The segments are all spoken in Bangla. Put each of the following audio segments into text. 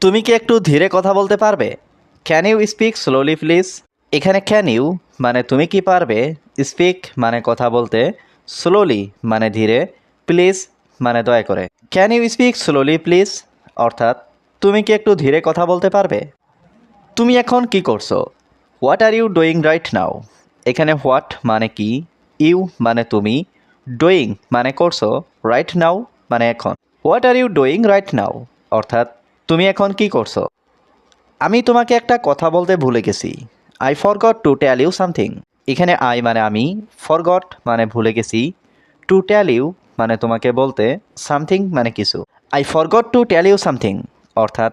তুমি কি একটু ধীরে কথা বলতে পারবে? Can you speak slowly please? এখানে ক্যান ইউ মানে তুমি কি পারবে, স্পিক মানে কথা বলতে, স্লোলি মানে ধীরে, প্লিজ মানে দয়া করে। Can you speak slowly please অর্থাৎ তুমি কি একটু ধীরে কথা বলতে পারবে? তুমি এখন কি করছো? What are you doing right now? এখানে হোয়াট মানে কি, ইউ মানে তুমি, ডুইং মানে করছো, রাইট নাও মানে এখন। What are you doing right now অর্থাৎ তুমি এখন কি করছো? আমি তোমাকে একটা কথা বলতে ভুলে গেছি। I forgot to tell you something. এখানে আই মানে আমি, ফরগট মানে ভুলে গেছি, টু টেল ইউ মানে তোমাকে বলতে, সামথিং মানে কিছু। I forgot to tell you something অর্থাৎ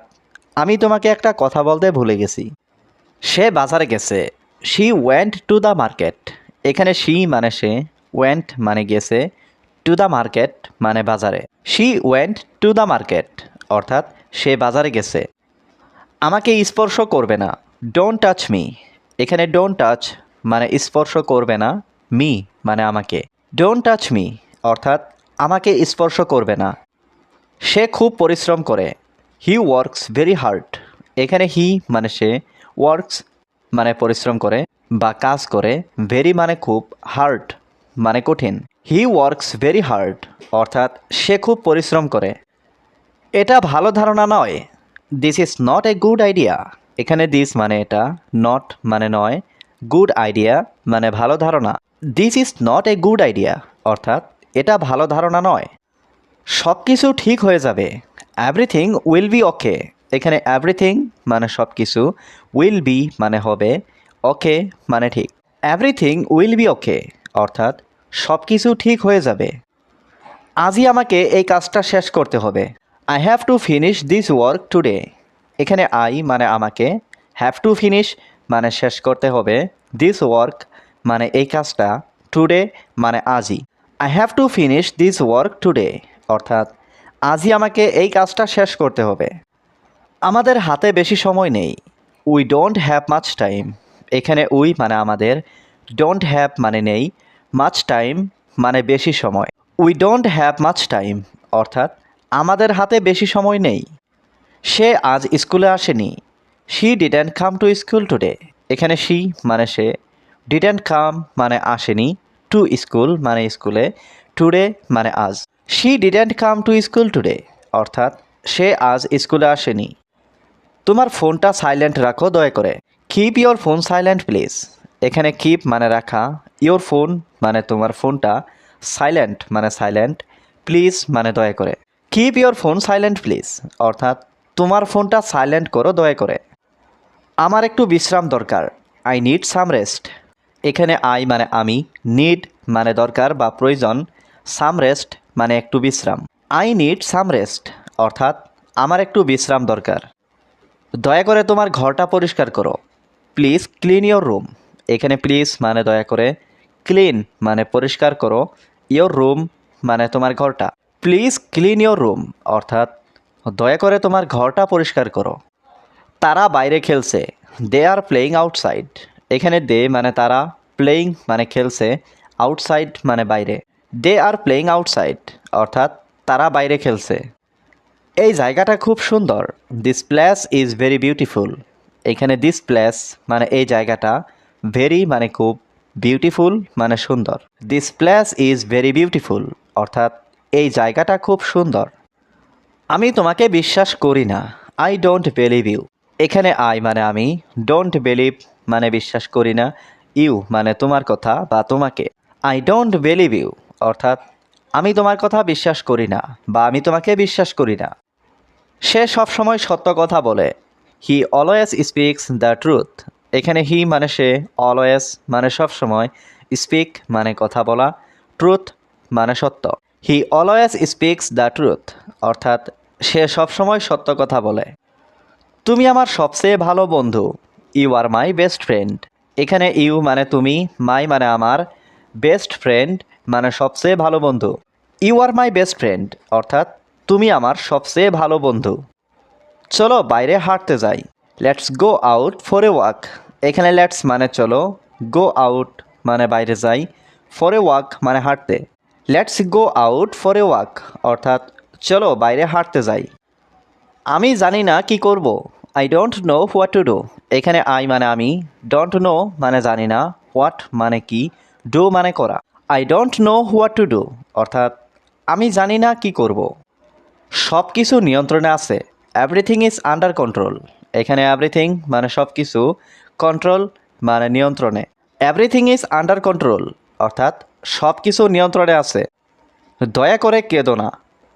আমি তোমাকে একটা কথা বলতে ভুলে গেছি। সে বাজারে গেছে। She went to the market. এখানে শি মানে সে, ওয়েন্ট মানে গেছে, টু দ্য মার্কেট মানে বাজারে। She went to the market অর্থাৎ সে বাজারে গেছে। আমাকে স্পর্শ করবে না। Don't touch me. এখানে ডোন্ট টাচ মানে স্পর্শ করবে না, মি মানে আমাকে। ডোন্ট টাচ মি অর্থাৎ আমাকে স্পর্শ করবে না। সে খুব পরিশ্রম করে। He works very hard. এখানে হি মানে সে, ওয়ার্কস মানে পরিশ্রম করে বা কাজ করে, ভেরি মানে খুব, হার্ড মানে কঠিন। হি ওয়ার্কস ভেরি হার্ড অর্থাৎ সে খুব পরিশ্রম করে। এটা ভালো ধারণা নয়। This is not a good idea. এখানে দিস মানে এটা, নট মানে নয়, গুড আইডিয়া মানে ভালো ধারণা। This is not a good idea অর্থাৎ এটা ভালো ধারণা নয়। সব কিছু ঠিক হয়ে যাবে। এভরিথিং উইল বি ওকে। এখানে এভরিথিং মানে সব কিছু, উইল বি মানে হবে, ওকে মানে ঠিক। এভরিথিং উইল বি ওকে অর্থাৎ সব কিছু ঠিক হয়ে যাবে। আজই আমাকে এই কাজটা শেষ করতে হবে। I have to finish this work today. এখানে আই মানে আমাকে, হ্যাভ টু ফিনিশ মানে শেষ করতে হবে, দিস ওয়ার্ক মানে এই কাজটা, টুডে মানে আজই। I have to finish this work today অর্থাৎ আজই আমাকে এই কাজটা শেষ করতে হবে। আমাদের হাতে বেশি সময় নেই। We don't have much time. এখানে উই মানে আমাদের, ডোন্ট হ্যাভ মানে নেই, মাচ টাইম মানে বেশি সময়। We don't have much time অর্থাৎ আমাদের হাতে বেশি সময় নেই। সে আজ স্কুলে আসেনি। She didn't come to school today. এখানে শি মানে সে, ডিডেন্ট কাম মানে আসেনি, টু স্কুল মানে স্কুলে, টুডে মানে আজ। She didn't come to school today অর্থাৎ সে আজ স্কুলে আসেনি। তোমার ফোনটা সাইলেন্ট রাখো দয়া করে। Keep your phone silent please. এখানে কিপ মানে রাখা, ইয়োর ফোন মানে তোমার ফোনটা, সাইলেন্ট মানে সাইলেন্ট, প্লিজ মানে দয়া করে। Keep your phone silent please অর্থাৎ তোমার ফোনটা সাইলেন্ট করো দয়া করে। আমার একটু বিশ্রাম দরকার। I need some rest. এখানে আই মানে আমি, নিড মানে দরকার বা প্রয়োজন, সাম রেস্ট মানে একটু বিশ্রাম। আই নিড সাম রেস্ট অর্থাৎ আমার একটু বিশ্রাম দরকার। দয়া করে তোমার ঘরটা পরিষ্কার করো। Please clean your room. এখানে প্লিজ মানে দয়া করে, ক্লিন মানে পরিষ্কার করো, ইয়োর রুম মানে তোমার ঘরটা। প্লিজ ক্লিন ইয়োর রুম অর্থাৎ দয়া করে তোমার ঘরটা পরিষ্কার করো। তারা বাইরে খেলছে। দে আর প্লেয়িং আউটসাইড। এখানে দে মানে তারা, প্লেয়িং মানে খেলছে, আউটসাইড মানে বাইরে। দে আর প্লেয়িং আউটসাইড অর্থাৎ তারা বাইরে খেলছে। এই জায়গাটা খুব সুন্দর। This place is very beautiful. এখানে দিস প্লেস মানে এই জায়গাটা, ভেরি মানে খুব, বিউটিফুল মানে সুন্দর। This place is very beautiful অর্থাৎ এই জায়গাটা খুব সুন্দর। আমি তোমাকে বিশ্বাস করি না। I don't believe you. এখানে আই মানে আমি, ডোন্ট বিলিভ মানে বিশ্বাস করি না, ইউ মানে তোমার কথা বা তোমাকে। আই ডোন্ট বিলিভ ইউ অর্থাৎ আমি তোমার কথা বিশ্বাস করি না বা আমি তোমাকে বিশ্বাস করি না। সে সবসময় সত্য কথা বলে। He always speaks the truth. এখানে হি মানে সে, অলওয়েজ মানে সবসময়, স্পিক মানে কথা বলা, ট্রুথ মানে সত্য। He always speaks the truth অর্থাৎ সে সবসময় সত্য কথা বলে। তুমি আমার সবচেয়ে ভালো বন্ধু। You are my best friend. এখানে ইউ মানে তুমি, মাই মানে আমার, বেস্ট ফ্রেন্ড মানে সবচেয়ে ভালো বন্ধু। You are my best friend অর্থাৎ তুমি আমার সবচেয়ে ভালো বন্ধু। চলো বাইরে হাঁটতে যাই। Let's go out for a walk. এখানে লেটস মানে চলো, গো আউট মানে বাইরে যাই, ফর এ ওয়াক মানে হাঁটতে। Let's go out for a walk অর্থাৎ চলো বাইরে হাঁটতে যাই। আমি জানি না কি করব। I don't know what to do. এখানে আই মানে আমি, ডোন্ট নো মানে জানি না, হোয়াট মানে কি, ডু মানে করা। I don't know what to do অর্থাৎ আমি জানি না কি করব। সব কিছু নিয়ন্ত্রণে আছে, এভরিথিং ইজ আন্ডার কন্ট্রোল। এখানে এভরিথিং মানে সব কিছু, কন্ট্রোল মানে নিয়ন্ত্রণে। এভরিথিং ইজ আন্ডার কন্ট্রোল অর্থাৎ সব কিছু নিয়ন্ত্রণে আছে। দয়া করে কেঁদো না,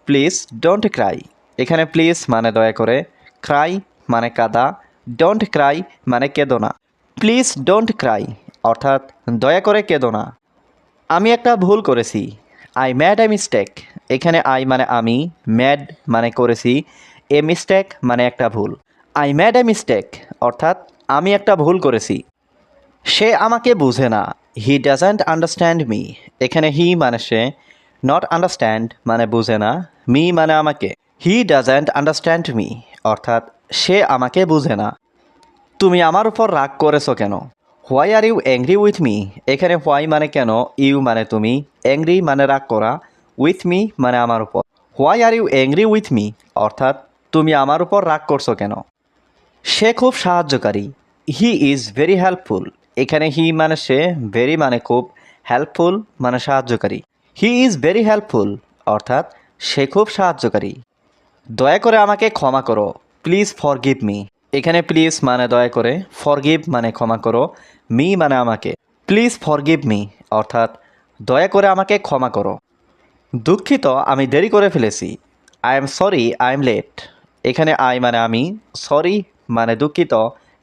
প্লিজ ডোন্ট ক্রাই। এখানে প্লিজ মানে দয়া করে, ক্রাই মানে কাঁদা, ডোন্ট ক্রাই মানে কেঁদো না। প্লিজ ডোন্ট ক্রাই অর্থাৎ দয়া করে কেঁদো না। আমি একটা ভুল করেছি, আই ম্যাড এ মিস্টেক। এখানে আই মানে আমি, ম্যাড মানে করেছি, এ মিস্টেক মানে একটা ভুল। আই ম্যাড এ মিস্টেক অর্থাৎ আমি একটা ভুল করেছি। সে আমাকে বুঝে না, হি ডাজন্ট আন্ডারস্ট্যান্ড মি। এখানে হি মানে সে, নট আন্ডারস্ট্যান্ড মানে বুঝে না, মি মানে আমাকে। হি ডাজন্ট আন্ডারস্ট্যান্ড মি অর্থাৎ সে আমাকে বুঝে না। তুমি আমার উপর রাগ করেছো কেন? Why are you angry with me. এখানে হোয়াই মানে কেন, ইউ মানে তুমি, অ্যাংরি মানে রাগ করা, উইথ মি মানে আমার উপর। Why are you angry with me অর্থাৎ তুমি আমার উপর রাগ করছো কেন? সে খুব সাহায্যকারী, হি ইজ ভেরি হেল্পফুল। এখানে হি মানে সে, ভেরি মানে খুব, হেল্পফুল মানে সাহায্যকারী। হি ইজ ভেরি হেল্পফুল অর্থাৎ সে খুব সাহায্যকারী। দয়া করে আমাকে ক্ষমা করো, প্লিজ ফরগিভ মি। এখানে প্লিজ মানে দয়া করে, ফরগিভ মানে ক্ষমা করো, মি মানে আমাকে। প্লিজ ফরগিভ মি অর্থাৎ দয়া করে আমাকে ক্ষমা করো। দুঃখিত আমি দেরি করে ফেলেছি, I am sorry I am late. এখানে আই মানে আমি, সরি মানে দুঃখিত,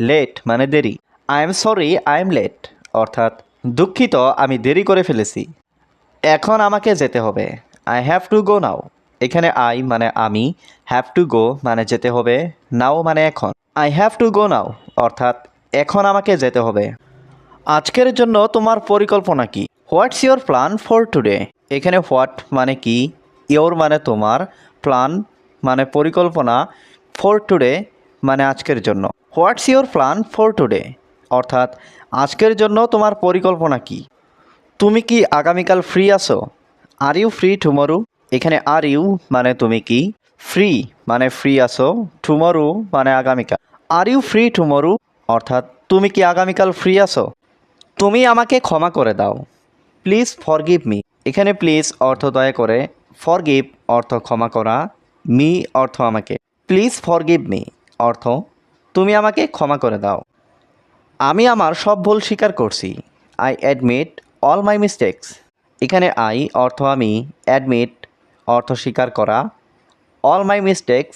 লেট মানে দেরি। I am sorry I am late অর্থাৎ দুঃখিত আমি দেরি করে ফেলেছি। এখন আমাকে যেতে হবে, আই হ্যাভ টু গো নাও। এখানে আই মানে আমি, হ্যাভ টু গো মানে যেতে হবে, নাও মানে এখন। আই হ্যাভ টু গো নাও অর্থাৎ এখন আমাকে যেতে হবে। আজকের জন্য তোমার পরিকল্পনা কি? What's your plan for today. এখানে হোয়াট মানে কি, ইয়োর মানে তোমার, প্ল্যান মানে পরিকল্পনা, ফর টুডে মানে আজকের জন্য। What's your plan for today অর্থাৎ আজকের জন্য তোমার পরিকল্পনা কি? তুমি কি আগামীকাল ফ্রি আছো? Are you free tomorrow. এখানে আর ইউ মানে তুমি কি, ফ্রি মানে ফ্রি আছো, টুমরো মানে আগামীকাল। আর ইউ ফ্রি টুমরো অর্থাৎ তুমি কি আগামীকাল ফ্রি আছো? তুমি আমাকে ক্ষমা করে দাও, প্লিজ ফরগিভ মি। এখানে প্লিজ অর্থ দয়া করে, ফরগিভ অর্থ ক্ষমা করা, মি অর্থ আমাকে। প্লিজ ফরগিভ মি অর্থ তুমি আমাকে ক্ষমা করে দাও। আমি আমার সব ভুল স্বীকার করছি, I admit all my mistakes. এখানে আই অর্থ আমি, অ্যাডমিট অর্থ স্বীকার করা, অল মাই মিস্টেক্স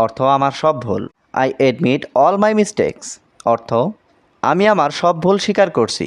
অর্থ আমার সব ভুল। I admit all my mistakes অর্থ আমি আমার সব ভুল স্বীকার করছি।